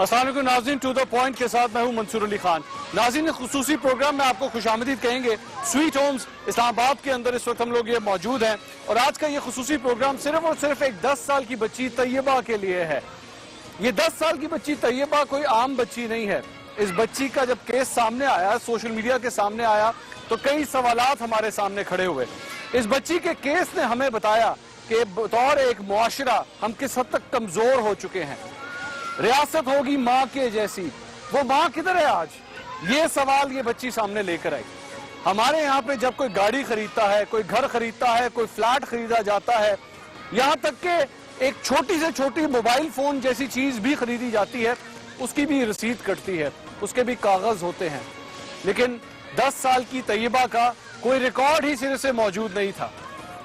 السلام علیکم ناظرین، ٹو دا پوائنٹ کے ساتھ میں ہوں منصور علی خان۔ ناظرین، خصوصی پروگرام میں آپ کو خوش آمدید کہیں گے۔ سویٹ ہومز اسلام آباد کے اندر اس وقت ہم لوگ یہ موجود ہیں، اور آج کا یہ خصوصی پروگرام صرف اور صرف ایک 10 سال کی بچی طیبہ کے لیے ہے۔ یہ 10 سال کی بچی طیبہ کوئی عام بچی نہیں ہے۔ اس بچی کا جب کیس سامنے آیا، سوشل میڈیا کے سامنے آیا، تو کئی سوالات ہمارے سامنے کھڑے ہوئے۔ اس بچی کے کیس نے ہمیں بتایا کہ بطور ایک معاشرہ ہم کس حد تک کمزور ہو چکے ہیں۔ ریاست ہوگی ماں کے جیسی، وہ ماں کدھر ہے آج؟ یہ سوال یہ بچی سامنے لے کر آئی۔ ہمارے یہاں پہ جب کوئی گاڑی خریدتا ہے، کوئی گھر خریدتا ہے، کوئی فلیٹ خریدا جاتا ہے، یہاں تک کہ ایک چھوٹی سے چھوٹی موبائل فون جیسی چیز بھی خریدی جاتی ہے، اس کی بھی رسید کٹتی ہے، اس کے بھی کاغذ ہوتے ہیں۔ لیکن 10 سال کی طیبہ کا کوئی ریکارڈ ہی سرے سے موجود نہیں تھا۔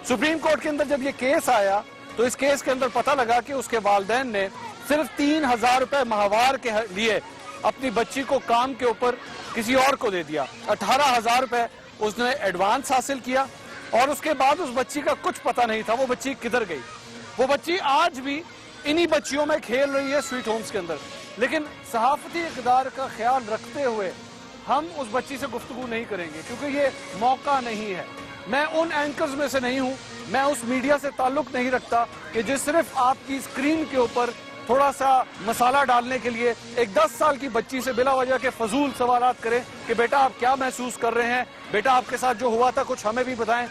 سپریم کورٹ کے اندر جب یہ کیس آیا تو اس کیس کے اندر پتہ لگا کہ اس کے والدین نے صرف 3000 روپے ماہوار کے لیے اپنی بچی کو کام کے اوپر کسی اور کو دے دیا۔ 18000 روپے اس نے ایڈوانس حاصل کیا، اور اس کے بعد اس بچی کا کچھ پتہ نہیں تھا وہ بچی کدھر گئی۔ وہ بچی آج بھی انہی بچیوں میں کھیل رہی ہے سویٹ ہومز کے اندر۔ لیکن صحافتی اقدار کا خیال رکھتے ہوئے ہم اس بچی سے گفتگو نہیں کریں گے، کیونکہ یہ موقع نہیں ہے۔ میں ان اینکرز میں سے نہیں ہوں، میں اس میڈیا سے تعلق نہیں رکھتا کہ جو صرف آپ کی اسکرین کے اوپر تھوڑا سا مسالہ ڈالنے کے لیے ایک 10 سال کی بچی سے بلا وجہ کے فضول سوالات کریں کہ بیٹا آپ کیا محسوس کر رہے ہیں، بیٹا آپ کے ساتھ جو ہوا تھا کچھ ہمیں بھی بتائیں۔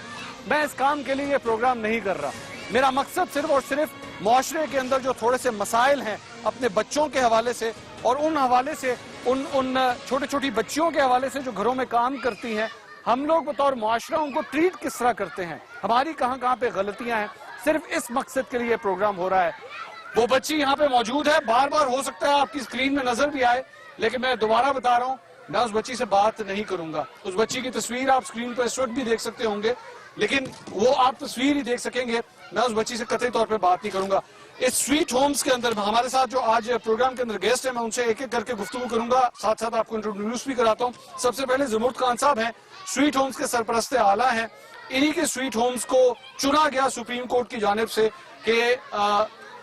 میں اس کام کے لیے یہ پروگرام نہیں کر رہا۔ میرا مقصد صرف اور صرف معاشرے کے اندر جو تھوڑے سے مسائل ہیں اپنے بچوں کے حوالے سے، اور ان حوالے سے ان چھوٹی چھوٹی بچیوں کے حوالے سے جو گھروں میں کام کرتی ہیں، ہم لوگ بطور معاشرہ ان کو ٹریٹ کس طرح کرتے ہیں، ہماری کہاں پہ غلطیاں ہیں، صرف اس مقصد کے لیے پروگرام ہو رہا ہے۔ وہ بچی یہاں پہ موجود ہے، بار بار ہو سکتا ہے آپ کی اسکرین میں نظر بھی آئے، لیکن میں دوبارہ بتا رہا ہوں میں اس بچی سے بات نہیں کروں گا۔ اس بچی کی تصویر آپ اسکرین پہ اس وقت بھی دیکھ سکتے ہوں گے، لیکن وہ آپ تصویر ہی دیکھ سکیں گے، میں اس بچی سے قطعی طور پہ بات نہیں کروں گا۔ اس سویٹ ہومز کے اندر ہمارے ساتھ جو آج پروگرام کے اندر گیسٹ ہیں، میں ان سے ایک ایک کر کے گفتگو کروں گا، ساتھ ساتھ آپ کو انٹروڈیوس بھی کراتا ہوں۔ سب سے پہلے زمرد خان صاحب ہیں، سویٹ ہومز کے سرپرست اعلیٰ ہیں۔ انہی کے سویٹ ہومز کو چنا گیا سپریم کورٹ کی جانب سے کہ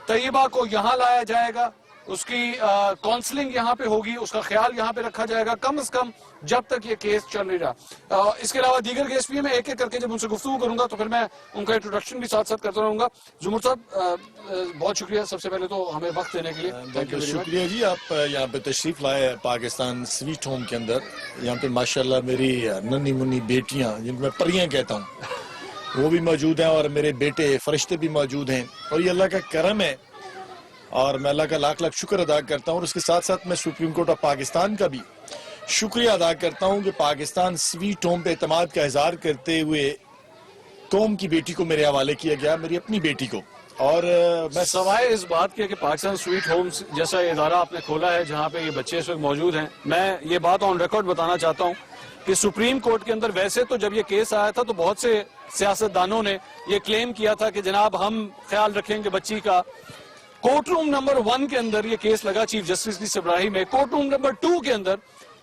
طیبہ کو یہاں لایا جائے گا، اس کی کونسلنگ یہاں پہ ہوگی، اس کا خیال یہاں پہ رکھا جائے گا کم از کم جب تک یہ کیس چل نہیں رہا۔ اس کے علاوہ دیگر گیسٹ بھی ہیں، میں ایک ایک کر کے جب ان سے گفتگو کروں گا تو پھر میں ان کا انٹروڈکشن بھی ساتھ ساتھ کرتا رہوں گا۔ زمرد صاحب بہت شکریہ سب سے پہلے تو ہمیں وقت دینے کے لیے، تھینک یو ویری مچ۔ شکریہ جی، آپ یہاں پہ تشریف لائے پاکستان سویٹ ہوم کے اندر۔ یہاں پہ ماشاءاللہ میری ننھی منی بیٹیاں جن کو میں پریاں کہتا ہوں وہ بھی موجود ہیں، اور میرے بیٹے فرشتے بھی موجود ہیں، اور یہ اللہ کا کرم ہے، اور میں اللہ کا لاکھ لاکھ شکر ادا کرتا ہوں۔ اور اس کے ساتھ ساتھ میں سپریم کورٹ آف پاکستان کا بھی شکریہ ادا کرتا ہوں کہ پاکستان سویٹ ہوم پہ اعتماد کا اظہار کرتے ہوئے قوم کی بیٹی کو میرے حوالے کیا گیا، میری اپنی بیٹی کو۔ اور میں سوائے اس بات کے کہ پاکستان سویٹ ہومز جیسا ادارہ آپ نے کھولا ہے جہاں پہ یہ بچے اس وقت موجود ہیں، میں یہ بات آن ریکارڈ بتانا چاہتا ہوں کہ سپریم کورٹ کے اندر ویسے تو جب یہ کیس آیا تھا تو بہت سے سیاستدانوں نے یہ کلیم کیا تھا کہ جناب ہم خیال رکھیں گے بچی کا۔ کورٹ روم نمبر 1 کے اندر یہ کیس لگا چیف جسٹس کی سربراہی میں، کورٹ روم نمبر 2 کے اندر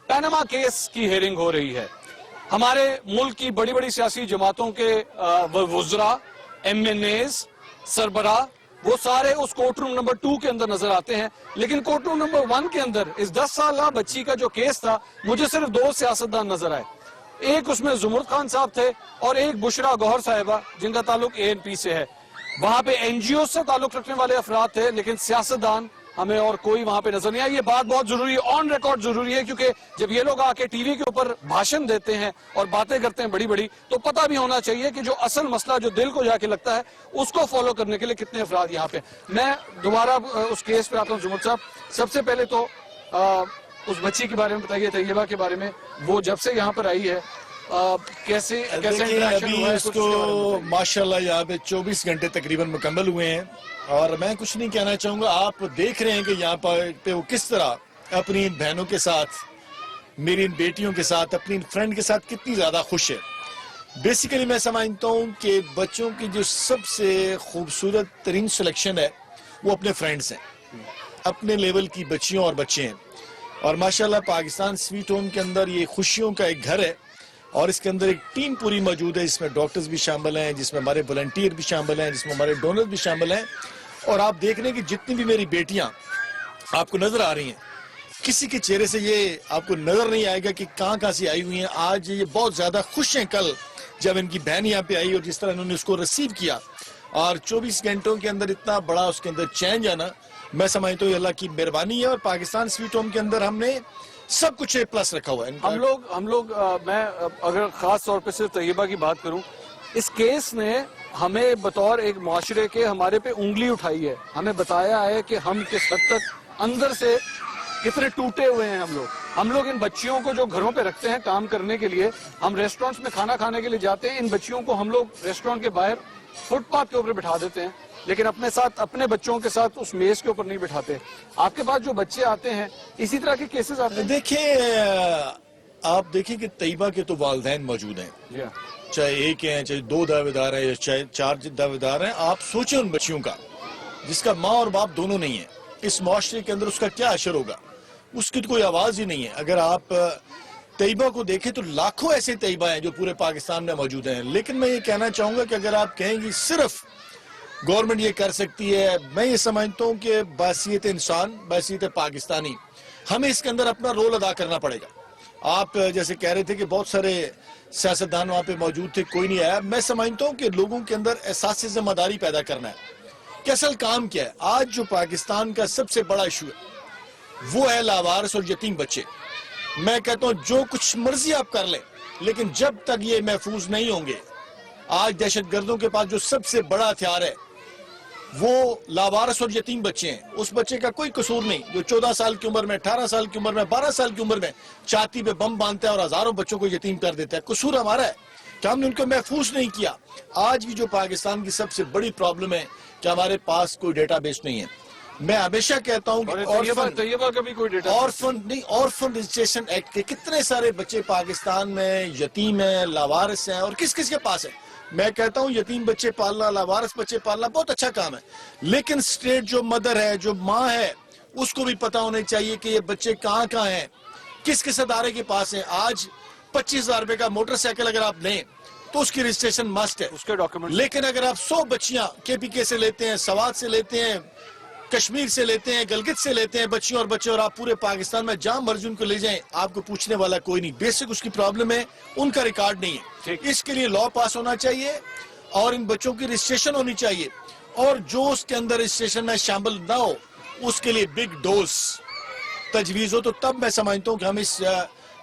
پینما کیس کی ہیئرنگ ہو رہی ہے۔ ہمارے ملک کی بڑی بڑی سیاسی جماعتوں کے وزراء، MNAs، سربراہ، وہ سارے اس کورٹ روم نمبر 2 کے اندر نظر آتے ہیں، لیکن کورٹ روم نمبر 1 کے اندر اس 10 سالہ بچی کا جو کیس تھا مجھے صرف 2 سیاستدان نظر آئے۔ ایک اس میں زمرد خان صاحب تھے اور ایک بشرا گوہر صاحبہ جن کا تعلق ANP سے ہے۔ وہاں پہ NGO سے تعلق رکھنے والے افراد تھے، لیکن سیاستدان ہمیں اور کوئی وہاں پہ نظر نہیں آیا۔ یہ بات بہت ضروری ہے، آن ریکارڈ ضروری ہے، کیونکہ جب یہ لوگ آ کے ٹی وی کے اوپر بھاشن دیتے ہیں اور باتیں کرتے ہیں بڑی بڑی، تو پتہ بھی ہونا چاہیے کہ جو اصل مسئلہ جو دل کو جا کے لگتا ہے اس کو فالو کرنے کے لیے کتنے افراد یہاں پہ۔ میں دوبارہ اس کیس پہ آتا ہوں زمرد صاحب، سب سے پہلے تو اس بچی کے بارے میں بتائیے، طیبہ کے بارے میں، وہ جب سے یہاں پر آئی ہے کیسے ابھی اس کو ماشاءاللہ یہاں پہ 24 گھنٹے تقریباً مکمل ہوئے ہیں، اور میں کچھ نہیں کہنا چاہوں گا۔ آپ دیکھ رہے ہیں کہ یہاں پہ وہ کس طرح اپنی ان بہنوں کے ساتھ، میری ان بیٹیوں کے ساتھ، اپنی ان فرینڈ کے ساتھ کتنی زیادہ خوش ہے۔ بیسیکلی میں سمجھتا ہوں کہ بچوں کی جو سب سے خوبصورت ترین سلیکشن ہے وہ اپنے فرینڈز ہیں، اپنے لیول کی بچیوں اور بچے ہیں، اور ماشاءاللہ پاکستان سویٹ ہوم کے اندر یہ خوشیوں کا ایک گھر ہے، اور اس کے اندر ایک ٹیم پوری موجود ہے، جس میں ڈاکٹرز بھی شامل ہیں، جس میں ہمارے والنٹیئر بھی شامل ہیں، جس میں ہمارے ڈونر بھی شامل ہیں۔ اور آپ دیکھ رہے ہیں کہ جتنی بھی میری بیٹیاں آپ کو نظر آ رہی ہیں किसी के चेहरे से ये आपको नजर नहीं आएगा कि कहाँ से आई हुई हैं। आज ये बहुत ज्यादा खुश हैं कल जब इनकी बहन यहाँ पे आई और जिस तरह इन्होंने उसको रिसीव किया, और 24 घंटों के अंदर इतना बड़ा उसके अंदर चेंज आना, मैं समझता हूँ अल्लाह की मेहरबानी है। और पाकिस्तान स्वीट होम के अंदर हमने सब कुछ ए प्लस रखा हुआ है। हम लोग मैं अगर खास तौर पे सिर्फ तैयबा की बात करूं, इस केस ने हमें बतौर एक मुआशरे के हमारे पे उंगली उठाई है, हमें बताया है कि हम किस हद तक अंदर से कितने टूटे हुए हैं। हम लोग इन बच्चियों को जो घरों पे रखते हैं काम करने के लिए, हम रेस्टोरेंट्स में खाना खाने के लिए जाते हैं, इन बच्चियों को हम लोग रेस्टोरेंट के बाहर फुटपाथ के ऊपर बिठा देते हैं, लेकिन अपने साथ अपने बच्चों के साथ उस मेज के ऊपर नहीं बिठाते। आपके पास जो बच्चे आते हैं इसी तरह के केसेस आते हैं? देखिए, आप देखिए कि तैयबा के तो वालिदैन मौजूद हैं, चाहे एक हैं, चाहे 2 दावेदार हैं, चाहे 4 दावेदार हैं। आप सोचें उन बच्चियों का जिसका माँ और बाप दोनों नहीं है, इस मुआशरे के अंदर उसका क्या असर होगा? उसकी तो कोई आवाज ही नहीं है। अगर आप तैयबा को देखें तो लाखों ऐसे तैयबा हैं जो पूरे पाकिस्तान में मौजूद हैं। लेकिन मैं ये कहना चाहूंगा कि अगर आप कहेंगे सिर्फ गवर्नमेंट ये कर सकती है, मैं ये समझता हूँ कि बासियत इंसान, बासियत पाकिस्तानी, हमें इसके अंदर अपना रोल अदा करना पड़ेगा। आप जैसे कह रहे थे कि बहुत सारे सियासतदान वहाँ पे मौजूद थे, कोई नहीं आया। मैं समझता हूँ कि लोगों के अंदर एहसास जिम्मेदारी पैदा करना है कि असल काम क्या है। आज जो पाकिस्तान का सबसे बड़ा इशू है वो है लावारिस और यतीम बच्चे। मैं कहता हूँ जो कुछ मर्जी आप कर लें, लेकिन जब तक ये महफूज नहीं होंगे, आज दहशतगर्दों के पास जो सबसे बड़ा हथियार है वो लावारिस और यतीम बच्चे हैं। उस बच्चे का कोई कसूर नहीं जो 14 साल की उम्र में, 18 साल की उम्र में, 12 साल की उम्र में छाती पे बम बांधता है और हजारों बच्चों को यतीम कर देता है। कसूर हमारा है कि हमने उनको महफूज नहीं किया। आज भी जो पाकिस्तान की सबसे बड़ी प्रॉब्लम है कि हमारे पास कोई डेटाबेस नहीं है। मैं हमेशा कहता हूँ कि ऑर्फन रजिस्ट्रेशन एक्ट के कितने सारे बच्चे पाकिस्तान में यतीम हैं, लावारिस हैं, और किस किस के पास है। मैं कहता हूँ यतीम बच्चे पालना, लावारिस बच्चे पालना बहुत अच्छा काम है, लेकिन स्टेट जो मदर है, जो माँ है, उसको भी पता होना चाहिए कि ये बच्चे कहाँ कहाँ हैं, किस किस अदारे के पास हैं। आज 25,000 रुपए का मोटरसाइकिल अगर आप लें तो उसकी रजिस्ट्रेशन मस्ट है, उसके डॉक्यूमेंट। लेकिन अगर आप 100 बच्चियां KPK से लेते हैं, सवात से लेते हैं, कश्मीर से लेते हैं, गलगित से लेते हैं बच्चियों और बच्चे, और आप पूरे पाकिस्तान में जहां मर्जी उनको ले जाएं, आपको पूछने वाला कोई नहीं। बेसिक उसकी प्रॉब्लम है, उनका रिकॉर्ड नहीं है। इसके लिए लॉ पास होना चाहिए और इन बच्चों की रजिस्ट्रेशन होनी चाहिए, और जो उसके अंदर रजिस्ट्रेशन में शामिल ना हो उसके लिए बिग डोज तजवीज हो, तो तब मैं समझता हूँ कि हम इस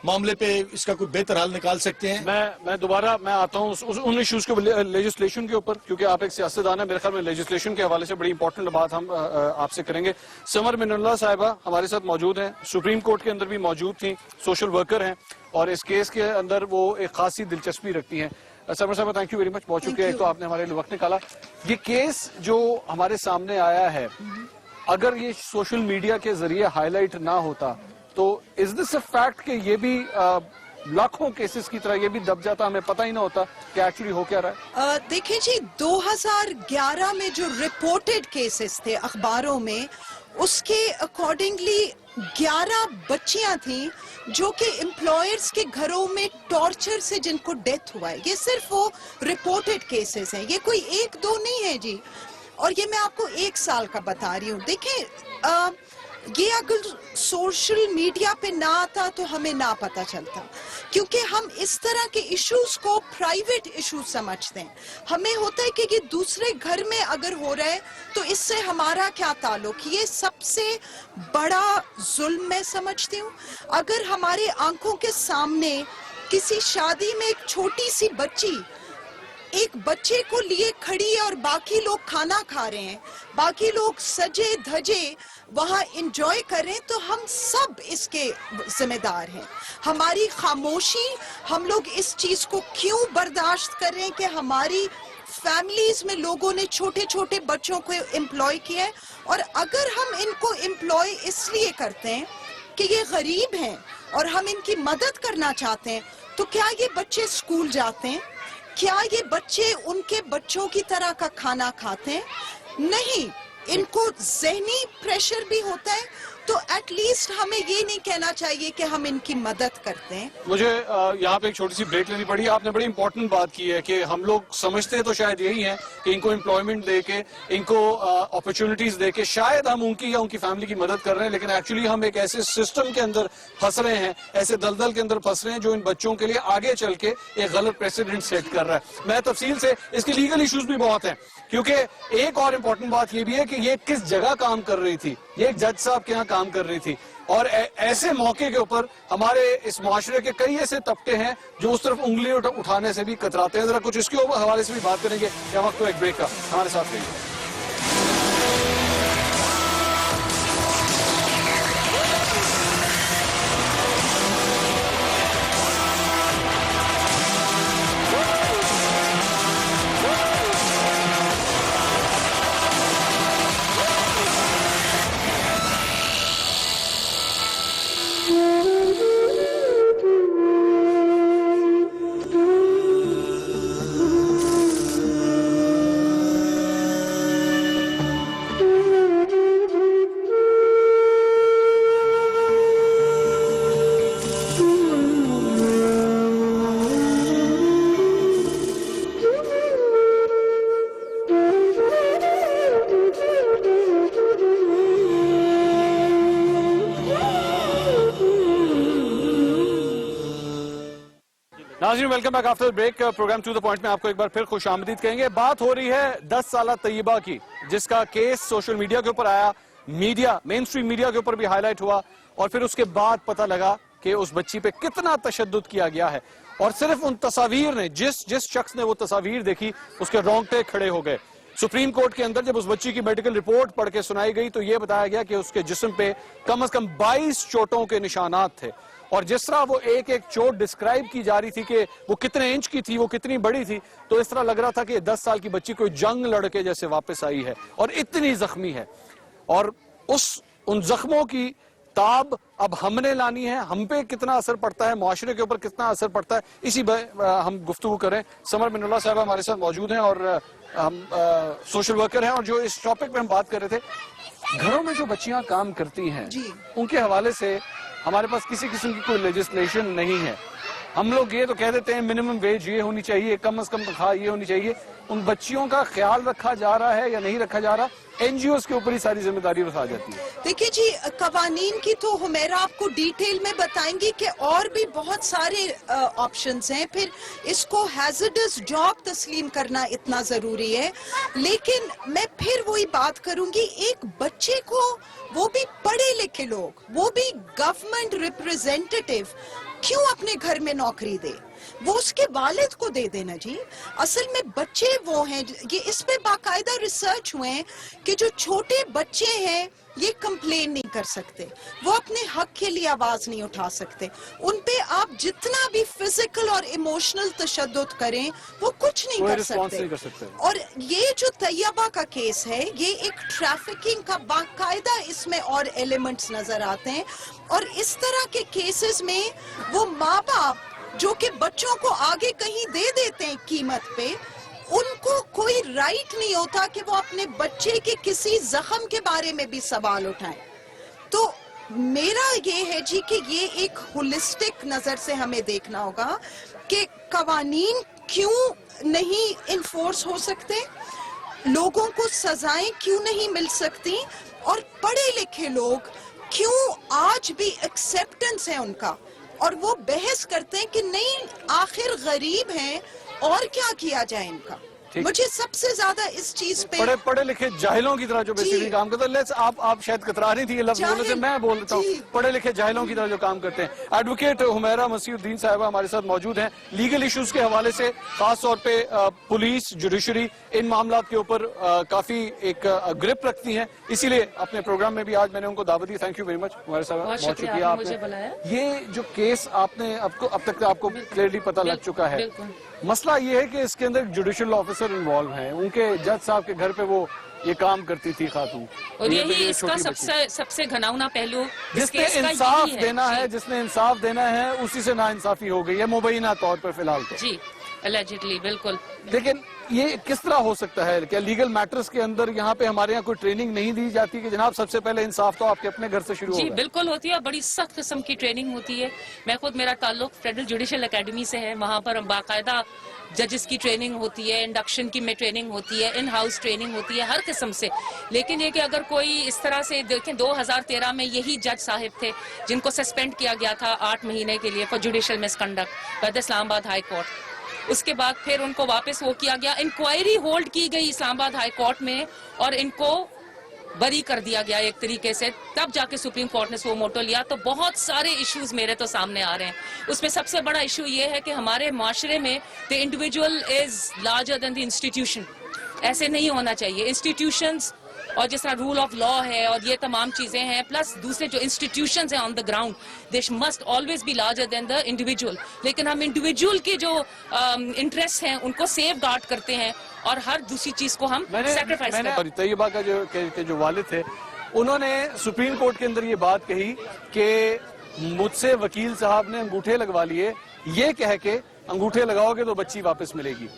मामले पे इसका कोई बेहतर हल निकाल सकते हैं। मैं दोबारा आता हूँ उन इश्यूज के लेजिस्लेशन के ऊपर, क्योंकि आप एक सियासतदान है। मेरे ख्याल में लेजिस्लेशन के हवाले से बड़ी इंपॉर्टेंट बात हम आपसे करेंगे। समर मिनल्ला साहिबा हमारे साथ मौजूद हैं, सुप्रीम कोर्ट के अंदर भी मौजूद थी, सोशल वर्कर हैं, और इस केस के अंदर वो एक खासी दिलचस्पी रखती हैं। समर साहिबा, थैंक यू वेरी मच, बहुत शुक्रिया तो आपने हमारे लिए वक्त निकाला। ये केस जो हमारे सामने आया है, अगर ये सोशल मीडिया के जरिए हाईलाइट ना होता तो इज दिस अ फैक्ट कि ये भी लाखों केसेस की तरह ये भी दब जाता, हमें पता ही ना होता कि एक्चुअली हो क्या रहा है? देखिए जी, 2011 में जो रिपोर्टेड केसेस थे अखबारों में, उसके अकॉर्डिंगली 11 बच्चियां थीं जो कि एम्प्लॉयर्स के घरों में टॉर्चर से जिनको डेथ हुआ है। ये सिर्फ वो रिपोर्टेड केसेस हैं, ये कोई 1-2 नहीं है जी। और ये मैं आपको 1 साल का बता रही हूँ। देखिए, ये अगर सोशल मीडिया पे ना आता तो हमें ना पता चलता, क्योंकि हम इस तरह के इश्यूज को प्राइवेट इश्यूज समझते हैं। हमें होता है कि ये दूसरे घर में अगर हो रहा है तो इससे हमारा क्या ताल्लुक। ये सबसे बड़ा जुल्म मैं समझती हूँ। अगर हमारे आंखों के सामने किसी शादी में एक छोटी सी बच्ची एक बच्चे को लिए खड़ी है और बाकी लोग खाना खा रहे हैं, बाकी लोग सजे धजे वहां एंजॉय करें, तो हम सब इसके जिम्मेदार हैं। हमारी खामोशी, हम लोग इस चीज को क्यों बर्दाश्त कर रहे हैं कि हमारी फैमिलीज में लोगों ने छोटे छोटे बच्चों को एम्प्लॉय किया है। और अगर हम इनको एम्प्लॉय इसलिए करते हैं कि ये गरीब हैं और हम इनकी मदद करना चाहते हैं, तो क्या ये बच्चे स्कूल जाते हैं? क्या ये बच्चे उनके बच्चों की तरह का खाना खाते हैं? नहीं, इनको ज़हनी प्रेशर भी होता है तो एटलीस्ट हमें ये नहीं कहना चाहिए कि हम इनकी मदद करते हैं। मुझे यहाँ पे एक छोटी सी ब्रेक लेनी पड़ी। आपने बड़ी इंपॉर्टेंट बात की है कि हम लोग समझते तो शायद यही है कि इनको एम्प्लॉयमेंट दे के, इनको अपॉर्चुनिटीज दे के शायद हम उनकी या उनकी फैमिली की मदद कर रहे हैं, लेकिन एक्चुअली हम एक ऐसे सिस्टम के अंदर फंस रहे हैं, ऐसे दलदल के अंदर फंस रहे हैं जो इन बच्चों के लिए आगे चल के एक गलत प्रेसिडेंट सेट कर रहा है। मैं तफसील से, इसके लीगल इश्यूज भी बहुत हैं, क्योंकि एक और इम्पोर्टेंट बात ये भी है कि ये किस जगह काम कर रही थी, ये एक जज साहब के यहाँ काम कर रही थी, और ऐसे मौके के ऊपर हमारे इस मुआशरे के कई ऐसे तबके हैं जो उस तरफ उंगली उठाने से भी कतराते हैं। जरा कुछ इसके हवाले से भी बात करेंगे या वक्त तो एक ब्रेक का, हमारे साथ रहिए। नाज़रीन, welcome back after break. Program to the point में आपको एक बार फिर खुश आमदीद कहेंगे। बात हो रही है 10 साला तैयबा की, जिसका केस सोशल मीडिया के ऊपर आया, मीडिया, मेन स्ट्रीम मीडिया के ऊपर भी हाईलाइट हुआ, और फिर उसके बाद पता लगा कि उस बच्ची पे कितना तशद्दुद किया गया है। और सिर्फ उन तस्वीर ने, जिस शख्स ने वो तस्वीर देखी, उसके रोंगटे खड़े हो गए। सुप्रीम कोर्ट के अंदर जब उस बच्ची की मेडिकल रिपोर्ट पढ़ के सुनाई गई तो ये बताया गया कि उसके जिस्म पे कम से कम 22 चोटों के निशानात थे, और जिस तरह वो एक एक चोट डिस्क्राइब की जा रही थी कि वो कितने इंच की थी, वो कितनी बड़ी थी, तो इस तरह लग रहा था कि 10 साल की बच्ची कोई जंग लड़के जैसे वापस आई है और इतनी जख्मी है। और उन जख्मों की ताब अब हमने लानी है। हम पे कितना असर पड़ता है, मुआशरे के ऊपर कितना असर पड़ता है, इसी हम गुफ्तगू करें। समर मिनुल्लाह साहब हमारे साथ मौजूद हैं और हम सोशल वर्कर हैं, और जो इस टॉपिक पे हम बात कर रहे थे, घरों में जो बच्चियां काम करती हैं उनके हवाले से हमारे पास किसी किस्म की कोई लेजिस्लेशन नहीं है। हम लोग ये तो कह देते हैं मिनिमम वेज ये होनी चाहिए, कम से कम तनख्वाह ये होनी चाहिए। उन बच्चियों का ख्याल रखा जा रहा है या नहीं रखा जा रहा, एनजीओ के ऊपर ही सारी जिम्मेदारी रखा जाती है। देखिए जी, कवानीन की तो हुमैरा आपको डिटेल में बताएंगी कि और भी बहुत सारे ऑप्शंस हैं, फिर इसको हैजर्डस जॉब तस्लीम करना इतना जरूरी है। लेकिन मैं फिर वही बात करूंगी, एक बच्चे को, वो भी पढ़े लिखे लोग, वो भी गवर्नमेंट रिप्रेजेंटेटिव, क्यों अपने घर में नौकरी दे? वो उसके वालिद को दे देना जी। असल में बच्चे वो हैं, ये इस पे बाकायदा रिसर्च हुए हैं कि जो छोटे बच्चे हैं ये कंप्लेन नहीं कर सकते, वो अपने हक के लिए आवाज नहीं उठा सकते। उन पे आप जितना भी फिजिकल और इमोशनल तशद्दुद करें वो कुछ नहीं कर सकते। और ये जो तैयबा का केस है, ये एक ट्रैफिकिंग का बाकायदा इसमें और एलिमेंट्स नजर आते हैं। और इस तरह के केसेस में वो माँ बाप जो कि बच्चों को आगे कहीं दे देते हैं कीमत पे, उनको कोई राइट नहीं होता कि वो अपने बच्चे के किसी जख्म के बारे में भी सवाल उठाएं। तो मेरा ये है जी कि ये एक होलिस्टिक नजर से हमें देखना होगा कि कवानीन क्यों नहीं इन्फोर्स हो सकते, लोगों को सजाएं क्यों नहीं मिल सकती, और पढ़े लिखे लोग क्यों आज भी एक्सेप्टेंस है उनका, और वो बहस करते हैं कि नहीं आखिर गरीब हैं और क्या किया जाए इनका। मुझे सबसे ज्यादा इस चीज पे पढ़े लिखे जाहिलों की तरह जो बेसिकली काम करते हैं, आप शायद कतरा रही थी ये लफ्ज बोलने से, मैं बोल देता हूँ, पढ़े लिखे जाहिलों की तरह जो काम करते हैं। एडवोकेट हुमैरा मसीहुद्दीन साहिबा हमारे साथ मौजूद हैं। लीगल इश्यूज के हवाले से खास तौर पे पुलिस, जुडिशरी इन मामलात के ऊपर काफी एक ग्रिप रखती हैं, इसीलिए अपने प्रोग्राम में भी आज मैंने उनको दावत दी। Thank you very much Humaira साहिबा, बहुत शुक्रिया आपने। ये जो केस आपने अब तक आपको क्लियरली पता लग चुका है, मसला ये है कि इसके अंदर जुडिशियल ऑफिसर इन्वॉल्व हैं, उनके जज साहब के घर पे वो ये काम करती थी खातून, और यही इसका सबसे घनाउना पहलू, जिसने इंसाफ देना है, जिसने इंसाफ देना है उसी से नाइंसाफी हो गई है मुबैना तौर पर फिलहाल तो। जी allegedly, बिल्कुल. लेकिन ये किस तरह हो सकता है? क्या लीगल मैटर्स के अंदर यहाँ पे हमारे यहाँ कोई ट्रेनिंग नहीं दी जाती कि जनाब सबसे पहले इंसाफ तो आपके अपने घर से शुरू जी होगा? बिल्कुल होती है, बड़ी सख्त किस्म की ट्रेनिंग होती है. मैं खुद, मेरा ताल्लुक फेडरल जुडिशल एकेडमी से है. वहाँ पर बाकायदा जजेस की ट्रेनिंग होती है, इंडक्शन की में ट्रेनिंग होती है, इन हाउस ट्रेनिंग होती है, हर किस्म से. लेकिन ये कि अगर कोई इस तरह से देखें, 2013 में यही जज साहिब थे जिनको सस्पेंड किया गया था 8 महीने के लिए for judicial misconduct by the Islamabad high court. उसके बाद फिर उनको वापस वो किया गया, इंक्वायरी होल्ड की गई इस्लामाबाद हाई कोर्ट में और इनको बरी कर दिया गया एक तरीके से. तब जाके सुप्रीम कोर्ट ने सो मोटो लिया. तो बहुत सारे इश्यूज मेरे तो सामने आ रहे हैं. उसमें सबसे बड़ा इशू ये है कि हमारे माशरे में the individual is larger than the institution. ऐसे नहीं होना चाहिए. इंस्टीट्यूशंस और जिस तरह रूल ऑफ लॉ है और ये तमाम चीजें हैं, प्लस दूसरे जो इंस्टीट्यूशंस हैं on the ground, they must always be larger than the individual. लेकिन हम इंडिविजुअल के जो इंटरेस्ट हैं उनको सेफ गार्ड करते हैं और हर दूसरी चीज को हम सेक्रीफाइस करते हैं. तैयबा का जो वालिद थे, उन्होंने सुप्रीम कोर्ट के अंदर ये बात कही कि मुझसे वकील साहब ने अंगूठे लगवा लिए, ये कह के अंगूठे लगाओगे तो बच्ची वापस मिलेगी.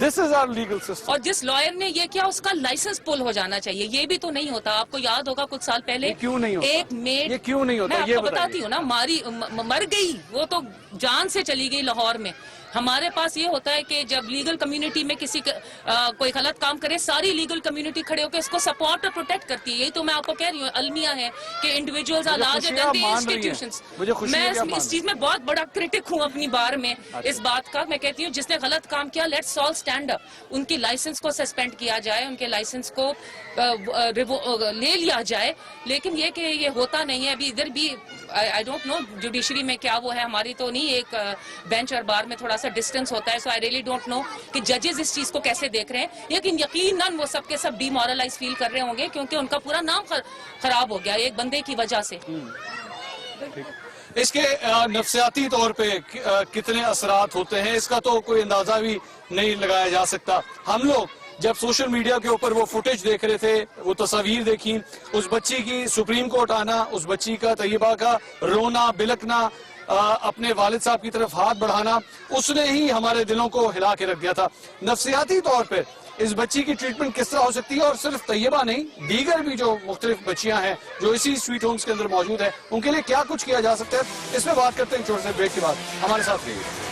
This is our legal system. और जिस लॉयर ने ये किया उसका लाइसेंस पुल हो जाना चाहिए. ये भी तो नहीं होता. आपको याद होगा कुछ साल पहले क्यों नहीं होता? एक मेड, ये क्यों नहीं होता? मैं आपको बताती हूँ ना, मर गई वो तो, जान से चली गई लाहौर में. हमारे पास ये होता है कि जब लीगल कम्युनिटी में किसी कोई गलत काम करे, सारी लीगल कम्युनिटी खड़े होकर इसको सपोर्ट और प्रोटेक्ट करती है. यही तो मैं आपको कह रही हूँ, अलमिया है कि individuals are larger than the institutions. मैं इस चीज में बहुत बड़ा क्रिटिक हूँ अपनी बार में इस बात का. मैं कहती हूँ जिसने गलत काम किया, लेट्स ऑल स्टैंड अप. उनकी लाइसेंस को सस्पेंड किया जाए, उनके लाइसेंस को ले लिया जाए. लेकिन ये कि ये होता नहीं है. अभी इधर भी आई डोंट नो जुडिशरी में क्या वो है, हमारी तो नहीं, एक बेंच और बार में थोड़ा सा डिस्टेंस होता है. सो आई रियली डोंट नो कि जजेस इस चीज को कैसे देख रहे हैं. लेकिन यकीनन वो सब के सब डिमोरलाइज फील कर रहे होंगे क्योंकि उनका पूरा नाम खराब हो गया एक बंदे की वजह से. इसके नफ्सियाती तौर पे कितने असरात होते हैं इसका तो कोई अंदाजा भी नहीं लगाया जा सकता. हम लोग जब सोशल मीडिया के ऊपर वो फुटेज देख रहे थे, वो तस्वीर देखी, उस बच्ची की सुप्रीम कोर्ट आना, उस बच्ची का, तैयबा का रोना बिलकना, अपने वालिद साहब की तरफ हाथ बढ़ाना, उसने ही हमारे दिलों को हिला के रख दिया था. नफ्सियाती तौर पे इस बच्ची की ट्रीटमेंट किस तरह हो सकती है, और सिर्फ तैयबा नहीं, दीगर भी जो मुख्तलिफ बच्चियां हैं जो इसी स्वीट होम्स के अंदर मौजूद है, उनके लिए क्या कुछ किया जा सकता है, इसमें बात करते हैं छोटे से ब्रेक के बाद. हमारे साथ रहिए.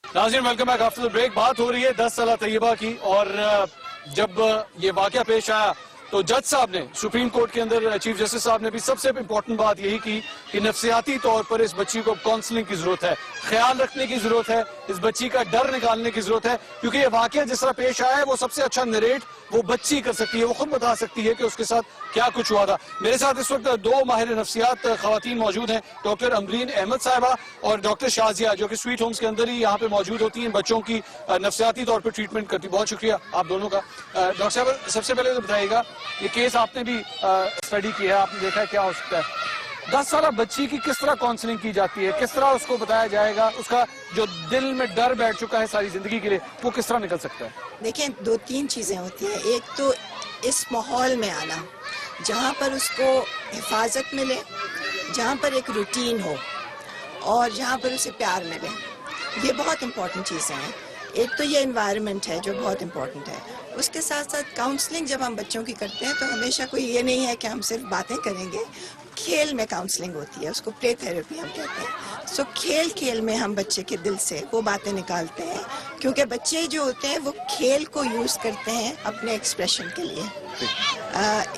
नाज़रीन, welcome back after the break. बात हो रही है 10 साल तैयबा की, और जब ये वाकया पेश आया तो जज साहब ने, सुप्रीम कोर्ट के अंदर चीफ जस्टिस साहब ने भी सबसे इंपॉर्टेंट बात यही की कि नफ्सियाती तौर पर इस बच्ची को काउंसलिंग की जरूरत है, ख्याल रखने की जरूरत है, इस बच्ची का डर निकालने की जरूरत है, क्योंकि ये वाकया जिस तरह पेश आया है वो सबसे अच्छा नरेट वो बच्ची कर सकती है. वो खुद बता सकती है कि उसके साथ क्या कुछ हुआ था. मेरे साथ इस वक्त 2 माहिर नफ्सियात खवातीन मौजूद हैं, डॉक्टर अमरीन अहमद साहिबा और डॉक्टर शाजिया, जो कि स्वीट होम्स के अंदर ही यहाँ पे मौजूद होती हैं, बच्चों की नफ्सियाती तौर पर ट्रीटमेंट करती. बहुत शुक्रिया आप दोनों का. डॉक्टर साहब, सबसे पहले तो बताइएगा, ये केस आपने भी स्टडी किया है, आपने देखा है क्या हो सकता है. 10 साल बच्ची की किस तरह काउंसलिंग की जाती है, किस तरह उसको बताया जाएगा, उसका जो दिल में डर बैठ चुका है सारी जिंदगी के लिए, वो किस तरह निकल सकता है? देखिए, 2-3 चीज़ें होती हैं. एक तो इस माहौल में आना जहाँ पर उसको हिफाजत मिले, जहाँ पर एक रूटीन हो और जहाँ पर उसे प्यार मिले, ये बहुत इम्पोर्टेंट चीज़ें हैं. एक तो ये एनवायरनमेंट है जो बहुत इम्पोर्टेंट है. उसके साथ साथ काउंसलिंग जब हम बच्चों की करते हैं तो हमेशा कोई ये नहीं है कि हम सिर्फ बातें करेंगे, खेल में काउंसलिंग होती है, उसको प्ले थेरेपी हम कहते हैं। सो खेल खेल में हम बच्चे के दिल से वो बातें निकालते हैं, क्योंकि बच्चे जो होते हैं वो खेल को यूज करते हैं अपने एक्सप्रेशन के लिए।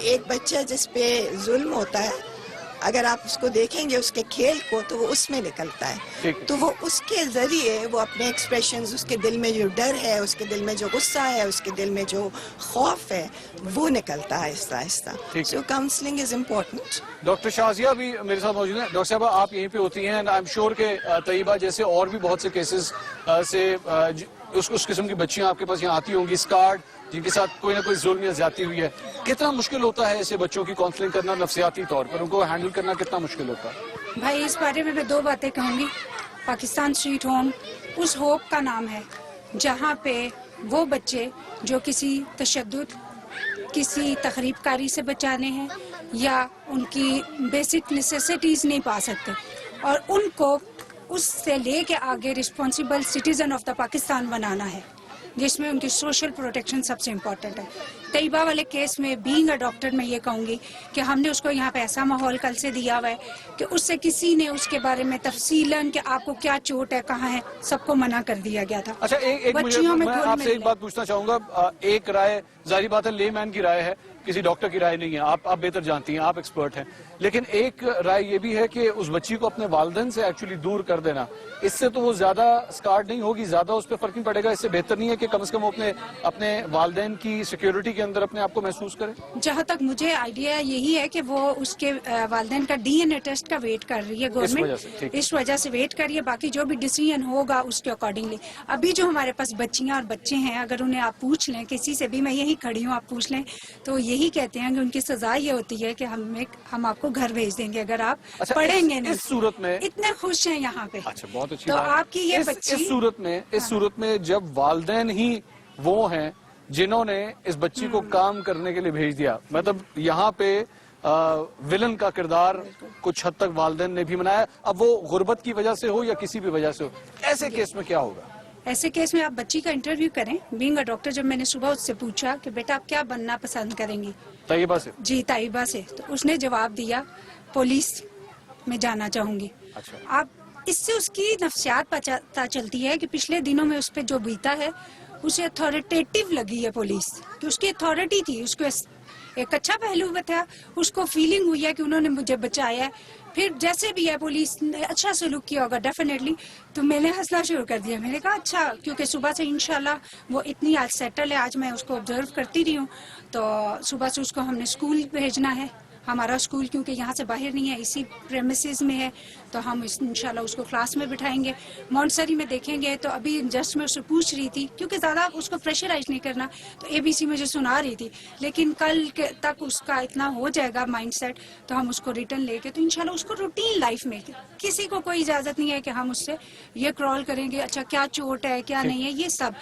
एक बच्चा जिस पे जुल्म होता है, अगर आप उसको देखेंगे उसके खेल को, तो वो उसमें निकलता है, तो वो उसके जरिए वो अपने एक्सप्रेशंस, उसके दिल में जो डर है, उसके दिल में जो गुस्सा है, उसके दिल में जो खौफ है, वो निकलता है आहिस्ता आहिस्ता। So counselling is important. Doctor Shazia भी मेरे साथ मौजूद हैं। डॉक्टर साहब, आप यहीं पे होती हैं, आई एम श्योर के तैयबा जैसे और भी बहुत से केसेस से उस किस्म की बच्चियां आपके पास यहाँ आती होंगी, स्कार्ड, जिनके साथ कोई ना कोई जुल्म या ज्यादती हुई है। कितना मुश्किल होता है ऐसे बच्चों की काउंसलिंग करना नफसियाती तौर पर, उनको हैंडल करना कितना मुश्किल होता है? भाई इस बारे में मैं 2 बातें कहूँगी। पाकिस्तान स्वीट होम उस होप का नाम है जहाँ पे वो बच्चे जो किसी तशद्दुद, किसी तखरीबकारी से बचाने हैं या उनकी बेसिक नेसेसिटीज़ नहीं पा सकते, और उनको उससे लेके आगे responsible citizen of the Pakistan बनाना है, जिसमें उनकी सोशल प्रोटेक्शन सबसे इम्पोर्टेंट है। तैयबा वाले केस में बीइंग अ डॉक्टर मैं ये कहूँगी कि हमने उसको यहाँ पे ऐसा माहौल कल से दिया हुआ है कि उससे किसी ने उसके बारे में तफसीलन कि आपको क्या चोट है, कहाँ है, सबको मना कर दिया गया था। अच्छा, एक बच्चियों में मैं घुल आपसे मिल एक बात पूछना चाहूंगा। एक राय, जाहिर बात है लेमैन की राय है, किसी डॉक्टर की राय नहीं है, आप बेहतर जानती हैं, आप एक्सपर्ट हैं, लेकिन एक राय ये भी है कि उस बच्ची को अपने वालिदैन से एक्चुअली दूर कर देना, इससे तो वो ज्यादा स्कार्ड नहीं होगी, ज्यादा उस पर फर्क नहीं पड़ेगा। इससे बेहतर नहीं है कि कम से कम वो अपने वालिदैन की सिक्योरिटी के अंदर अपने आप को महसूस करे? जहाँ तक मुझे आइडिया यही है कि वो उसके वालिदैन का डीएनए टेस्ट का वेट कर रही है गवर्नमेंट, इस वजह से वेट कर रही है। बाकी जो भी डिसीजन होगा उसके अकॉर्डिंगली। अभी जो हमारे पास बच्चियां और बच्चे हैं, अगर उन्हें आप पूछ लें, किसी से भी, मैं यही खड़ी हूँ, आप पूछ लें, तो यही कहते हैं कि उनकी सजा ये होती है कि हम आपको घर भेज देंगे अगर आप पढ़ेंगे नहीं। इस सूरत में इतने खुश हैं यहाँ पे। अच्छा, बहुत अच्छी तो बात। आपकी ये बच्ची इस सूरत में जब वालिदैन ही वो हैं जिन्होंने इस बच्ची को काम करने के लिए भेज दिया, मतलब यहाँ पे विलन का किरदार कुछ हद तक वालिदैन ने भी बनाया, अब वो गुर्बत की वजह से हो या किसी भी वजह से हो, ऐसे केस में क्या होगा? ऐसे केस में आप बच्ची का इंटरव्यू करें। बीइंग अ डॉक्टर, जब मैंने सुबह उससे पूछा कि बेटा आप क्या बनना पसंद करेंगी, तैयबा से? जी, तैयबा से, तो उसने जवाब दिया पुलिस में जाना चाहूंगी। अच्छा। आप इससे उसकी नफ्सियात पता चलती है कि पिछले दिनों में उस पर जो बीता है उसे अथॉरिटेटिव लगी है पुलिस, कि उसकी अथॉरिटी थी, उसको एक अच्छा पहलू था, उसको फीलिंग हुई है कि उन्होंने मुझे बचाया है। फिर जैसे भी है पुलिस ने अच्छा सलूक किया होगा डेफिनेटली, तो मैंने हंसना शुरू कर दिया। मैंने कहा अच्छा, क्योंकि सुबह से इंशाल्लाह वो इतनी आज सेटल है, आज मैं उसको ऑब्जर्व करती रही हूँ, तो सुबह से उसको हमने स्कूल भेजना है। हमारा स्कूल क्योंकि यहाँ से बाहर नहीं है, इसी प्रेमिसेस में है, तो हम इंशाल्लाह उसको क्लास में बिठाएंगे, मॉन्टेसरी में देखेंगे। तो अभी जस्ट मैं उससे पूछ रही थी, क्योंकि ज़्यादा उसको प्रेशराइज नहीं करना, तो ABC मुझे सुना रही थी, लेकिन कल तक उसका इतना हो जाएगा माइंडसेट, तो हम उसको रिटर्न लेके, तो इंशाल्लाह उसको रूटीन लाइफ में, किसी को कोई इजाज़त नहीं है कि हम उससे ये क्रॉल करेंगे, अच्छा क्या चोट है क्या नहीं है, ये सब।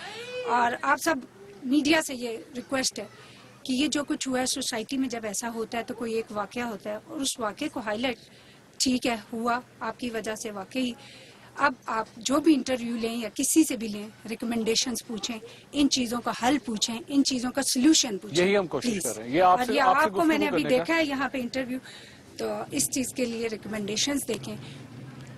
और आप सब मीडिया से ये रिक्वेस्ट है कि ये जो कुछ हुआ है सोसाइटी में, जब ऐसा होता है तो कोई एक वाकया होता है और उस वाकये को हाईलाइट, ठीक है हुआ आपकी वजह से वाकई, अब आप जो भी इंटरव्यू लें या किसी से भी लें, रिकमेंडेशंस पूछें, इन चीज़ों का हल पूछें, इन चीज़ों का सोल्यूशन पूछें। यही हम कोशिश कर रहे हैं। ये और ये आपको मैंने अभी देखा है यहाँ पे इंटरव्यू, तो इस चीज़ के लिए रिकमेंडेशंस देखें,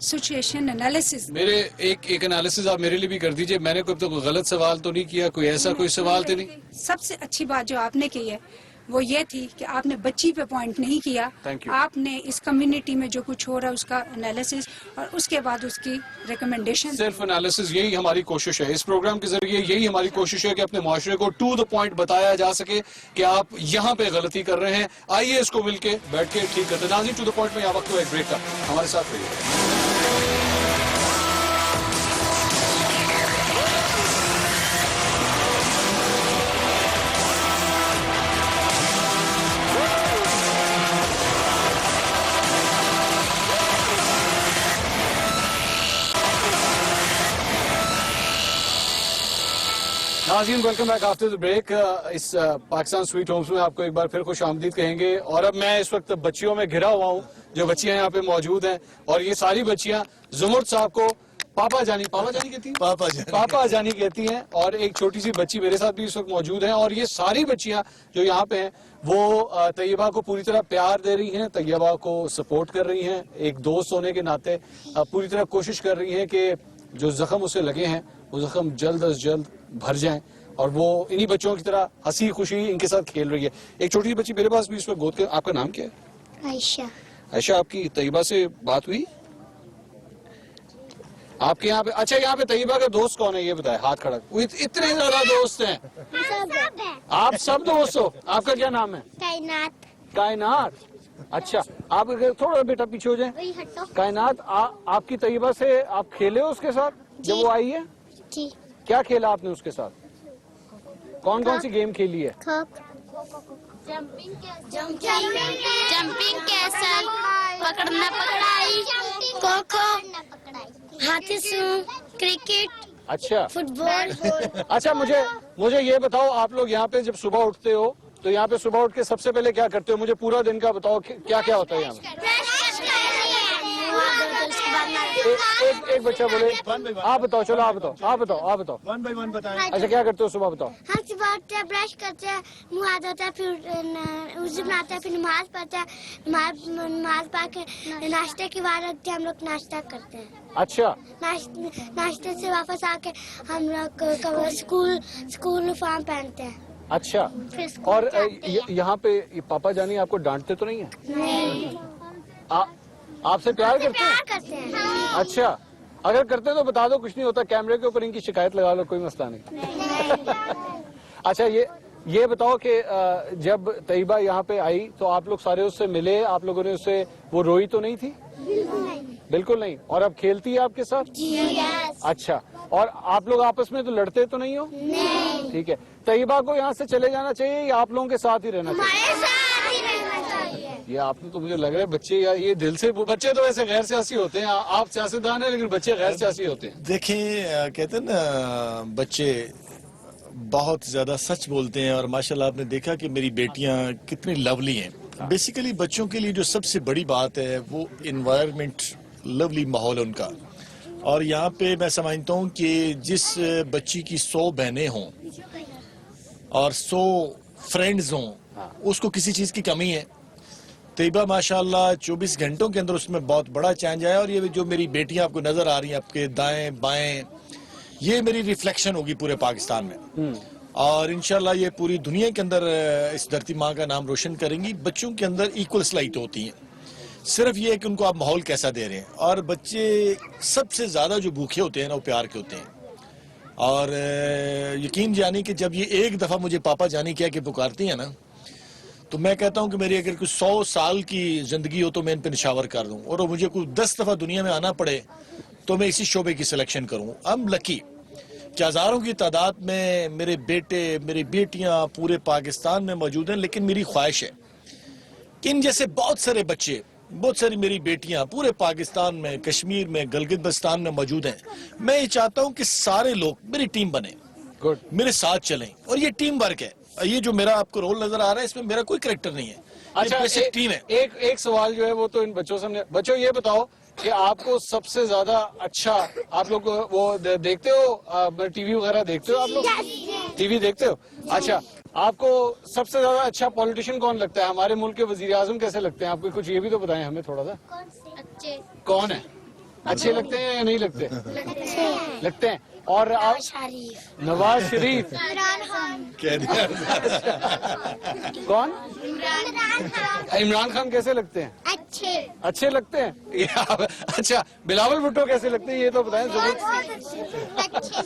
सिचुएशन एनालिसिस। मेरे एक एनालिसिस आप मेरे लिए भी कर दीजिए। मैंने कोई तो गलत सवाल तो नहीं किया, कोई ऐसा कोई सवाल तो नहीं? सबसे अच्छी बात जो आपने की है वो ये थी कि आपने बच्ची पे पॉइंट नहीं किया, आपने इस कम्युनिटी में जो कुछ हो रहा है उसका एनालिसिस और उसके बाद उसकी रिकमेंडेशन। सिर्फ एनालिसिस, यही हमारी कोशिश है इस प्रोग्राम के जरिए, यही हमारी कोशिश है कि अपने माशरे को टू द पॉइंट बताया जा सके कि आप यहाँ पे गलती कर रहे हैं। आइए इसको मिलके बैठ के ठीक करते। नाज़रीन, टू द पॉइंट में यहाँ वक्त हुआ एक ब्रेक का, हमारे साथ रहिए। नाज़रीन, welcome back after the break. इस पाकिस्तान स्वीट होम्स में आपको एक बार फिर खुश आमदीद कहेंगे। और अब मैं इस वक्त बच्चियों में घिरा हुआ हूँ, जो बच्चियां यहाँ पे मौजूद हैं, और ये सारी बच्चियां ज़ुमुर्द साहब को पापा जानी कहती हैं? पापा जानी कहती हैं। और एक छोटी सी बच्ची मेरे साथ भी इस वक्त मौजूद है, और ये सारी बच्चियां जो यहाँ पे हैं वो तैयबा को पूरी तरह प्यार दे रही हैं, तैयबा को सपोर्ट कर रही हैं, एक दोस्त होने के नाते पूरी तरह कोशिश कर रही हैं कि जो जख्म उसे लगे हैं वो जख्म जल्द अज जल्द भर जाएं, और वो इन्हीं बच्चों की तरह हंसी खुशी इनके साथ खेल रही है। एक छोटी सी बच्ची मेरे पास भी इस वक्त गोद के, आपका नाम क्या है? आयशा। आयशा, आपकी तैयबा से बात हुई? आपके यहाँ पे, अच्छा यहाँ पे तैयबा का दोस्त कौन है ये बताए, हाथ खड़ा। इतने ज्यादा दोस्त हैं आप, सब दोस्त हो। आपका क्या नाम है? कायनात। कायनात, अच्छा। आप अगर थोड़ा बेटा पीछे हो जाए। कायनात, आपकी तैयबा से आप खेले हो उसके साथ जब वो आई है? जी। क्या खेला आपने उसके साथ? कौन कौन सी गेम खेली है? जंपिंग कैसल, पकड़ना पकड़ाई, खो खो, हाथी सूं, क्रिकेट, अच्छा फुटबॉल। अच्छा, मुझे ये बताओ, आप लोग यहाँ पे जब सुबह उठते हो तो यहाँ पे सुबह उठ के सबसे पहले क्या करते हो? मुझे पूरा दिन का बताओ, क्या क्या होता है यहाँ पे? एक बच्चा बोले, आप बताओ, चलो आप बताओ। 1 by 1 बताएं। अच्छा, क्या करते हो सुबह, बताओ। हम सुबह उठते हैं, ब्रश करते हैं, मुँह हाथ धोते हैं, फिर वुज़ू बनाते हैं, फिर नमाज पढ़ते हैं, नमाज पढ़ के नाश्ते के बाद रखते हैं, हम लोग नाश्ता करते हैं। अच्छा, नाश्ते से वापस आके हम लोग स्कूल यूनिफॉर्म पहनते हैं। अच्छा। फिर स्कूल और जाते हैं। यहाँ पे ये पापा जानी आपको डांटते तो नहीं है? नहीं, आपसे प्यार करते हैं? प्यार करते हैं। अच्छा, अगर करते तो बता दो, कुछ नहीं होता, कैमरे के ऊपर इनकी शिकायत लगा लो, कोई मसला नहीं। अच्छा, ये बताओ कि जब तैयबा यहाँ पे आई तो आप लोग सारे उससे मिले, आप लोगों ने उससे, वो रोई तो नहीं थी? बिल्कुल नहीं। और अब खेलती है आपके साथ? अच्छा, और आप लोग आपस में तो लड़ते तो नहीं हो? नहीं। ठीक है। तैयबा को यहाँ से चले जाना चाहिए या आप लोगों के साथ ही रहना चाहिए? हमारे साथ ही रहना चाहिए। ये आपने तो, मुझे लग रहा है बच्चे यार ये दिल से, बच्चे तो वैसे गैर सियासी होते हैं, आप सियासतदान हैं लेकिन बच्चे गैर सियासी होते हैं। देखें, कहते हैं ना, बच्चे बहुत ज्यादा सच बोलते हैं, और माशाल्लाह आपने देखा कि मेरी बेटियां कितनी लवली हैं। बेसिकली बच्चों के लिए जो सबसे बड़ी बात है वो इन्वायरमेंट, लवली माहौल उनका। और यहाँ पे मैं समझता हूँ कि जिस बच्ची की 100 बहनें हों और 100 फ्रेंड्स हों, उसको किसी चीज की कमी है। तैयबा माशाल्लाह 24 घंटों के अंदर उसमें बहुत बड़ा चेंज आया, और ये जो मेरी बेटियां आपको नजर आ रही हैं, आपके दाएं बाएं, ये मेरी रिफ्लेक्शन होगी पूरे पाकिस्तान में, और इंशाल्लाह ये पूरी दुनिया के अंदर इस धरती माँ का नाम रोशन करेंगी। बच्चों के अंदर इक्वल स्लाइट होती है, सिर्फ ये है कि उनको आप माहौल कैसा दे रहे हैं। और बच्चे सबसे ज्यादा जो भूखे होते हैं ना, वो प्यार के होते हैं। और यकीन जानी कि जब ये एक दफा मुझे पापा जानी कह के पुकारती है ना, तो मैं कहता हूं कि मेरी अगर कुछ 100 साल की जिंदगी हो तो मैं इन पे निशावर कर दूं, और मुझे कुछ 10 दफा दुनिया में आना पड़े तो मैं इसी शोबे की सिलेक्शन करूं। आई एम लकी कि हजारों की तादाद में मेरे बेटे, मेरी बेटियां पूरे पाकिस्तान में मौजूद हैं। लेकिन मेरी ख्वाहिश है कि इन जैसे बहुत सारे बच्चे, बहुत सारी मेरी बेटियां पूरे पाकिस्तान में, कश्मीर में, गिलगित बल्तिस्तान में मौजूद हैं। मैं ये चाहता हूं कि सारे लोग मेरी टीम बने, गुड, मेरे साथ चलें, और ये टीम वर्क है। ये जो मेरा आपको रोल नजर आ रहा है, इसमें मेरा कोई करैक्टर नहीं है। अच्छा, बेसिक टीम है। एक सवाल जो है वो तो इन बच्चों से, बच्चों ये बताओ कि आपको सबसे ज्यादा अच्छा, आप लोग वो देखते हो, टीवी वगैरह देखते हो आप लोग? टीवी देखते हो? अच्छा, आपको सबसे ज्यादा अच्छा पॉलिटिशियन कौन लगता है? हमारे मुल्क के वजीर आजम कैसे लगते हैं आपको? कुछ ये भी तो बताएं हमें थोड़ा सा। अच्छे। कौन है? अच्छे लगते हैं या नहीं लगते? लगते हैं। और आप? शरीफ। नवाज शरीफ। इमरान खान। कह दिया। कौन? इमरान खान। इमरान खान कैसे लगते हैं? अच्छे। अच्छे लगते हैं। अच्छा, बिलावल भुट्टो कैसे लगते हैं ये तो बताएं जरूर। अच्छे।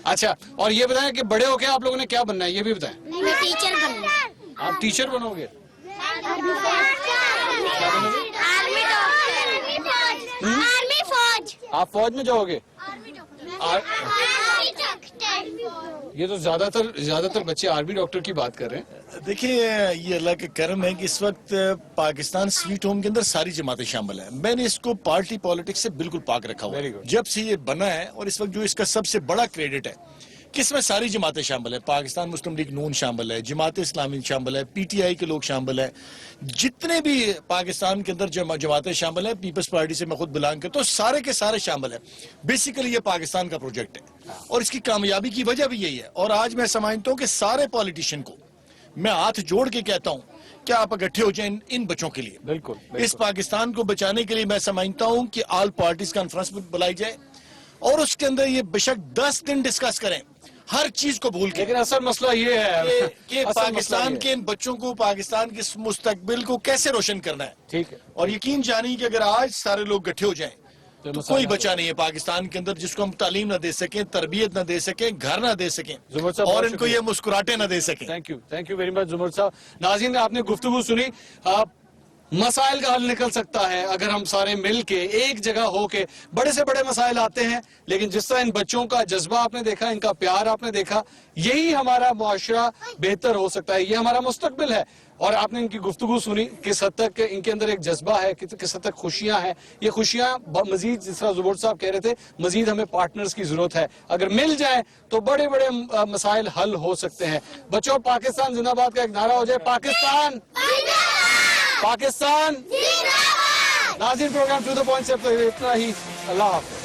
अच्छा, और ये बताएं कि बड़े होके आप लोगों ने क्या बनना है, ये भी बताएं। मैं टीचर बनूंगा। आप टीचर बनोगे? आर्मी फौज। आप फौज में जाओगे? ये तो ज्यादातर बच्चे आर्मी डॉक्टर की बात कर रहे हैं। देखिए, ये अल्लाह के करम है कि इस वक्त पाकिस्तान स्वीट होम के अंदर सारी जमातें शामिल हैं। मैंने इसको पार्टी पॉलिटिक्स से बिल्कुल पाक रखा हुआ है जब से ये बना है। और इस वक्त जो इसका सबसे बड़ा क्रेडिट है, کہ اس میں ساری جماعتیں شامل ہیں. پاکستان مسلم لیگ نون شامل ہے, جماعت اسلامی شامل ہے, پی ٹی آئی کے لوگ شامل ہیں, جتنے بھی پاکستان کے اندر جماعتیں شامل ہیں, پیپلز پارٹی سے میں خود بلانگ کرتا ہوں, سارے کے سارے شامل ہیں. بیسیکلی یہ پاکستان کا پروجیکٹ ہے اور اس کی کامیابی کی وجہ بھی یہی ہے. اور آج میں سمجھتا ہوں کہ سارے پولیٹیشین کو میں ہاتھ جوڑ کے کہتا ہوں کہ آپ اکٹھے ہو جائیں ان بچوں کے لیے. بالکل اس پاکستان کو بچانے کے لیے میں سمجھتا ہوں کہ آل پارٹیز کانفرنس بلائی جائے اور اس کے اندر یہ بے شک 10 دن ڈسکس کریں ہر چیز کو بھول کے, لیکن اصل مسئلہ یہ ہے کہ پاکستان کے ان بچوں کو, پاکستان کے مستقبل کو کیسے روشن کرنا ہے. ٹھیک ہے, اور یقین جانی کہ اگر آج سارے لوگ اکٹھے ہو جائیں تو کوئی بچہ نہیں ہے پاکستان کے اندر جس کو ہم تعلیم نہ دے سکیں, تربیت نہ دے سکیں, گھر نہ دے سکیں اور ان کو یہ مسکراہٹیں نہ دے سکیں. تھینک یو ویری مچ زمر صاحب. ناظرین, آپ نے گفتگو سنی. مسائل کا حل نکل سکتا ہے اگر ہم سارے مل کے ایک جگہ ہو کے. بڑے سے بڑے مسائل آتے ہیں لیکن جس طرح ان بچوں کا جذبہ آپ نے دیکھا, ان کا پیار آپ نے دیکھا, یہی ہمارا معاشرہ بہتر ہو سکتا ہے, یہ ہمارا مستقبل ہے. اور آپ نے ان کی گفتگو سنی کس حد تک ان کے اندر ایک جذبہ ہے, کس حد تک خوشیاں ہیں. یہ خوشیاں مزید, جس طرح زبور صاحب کہہ رہے تھے, مزید ہمیں پارٹنرز کی ضرورت ہے. اگر مل جائیں تو بڑے بڑے مسائل حل ہو سکتے ہیں. بچوں, پاکستان زندہ باد کا ایک نعرہ ہو جائے. پاکستان پاکستان. ناظرین, پروگرام ٹو دا پوائنٹ سے اتنا ہی. اللہ حافظ.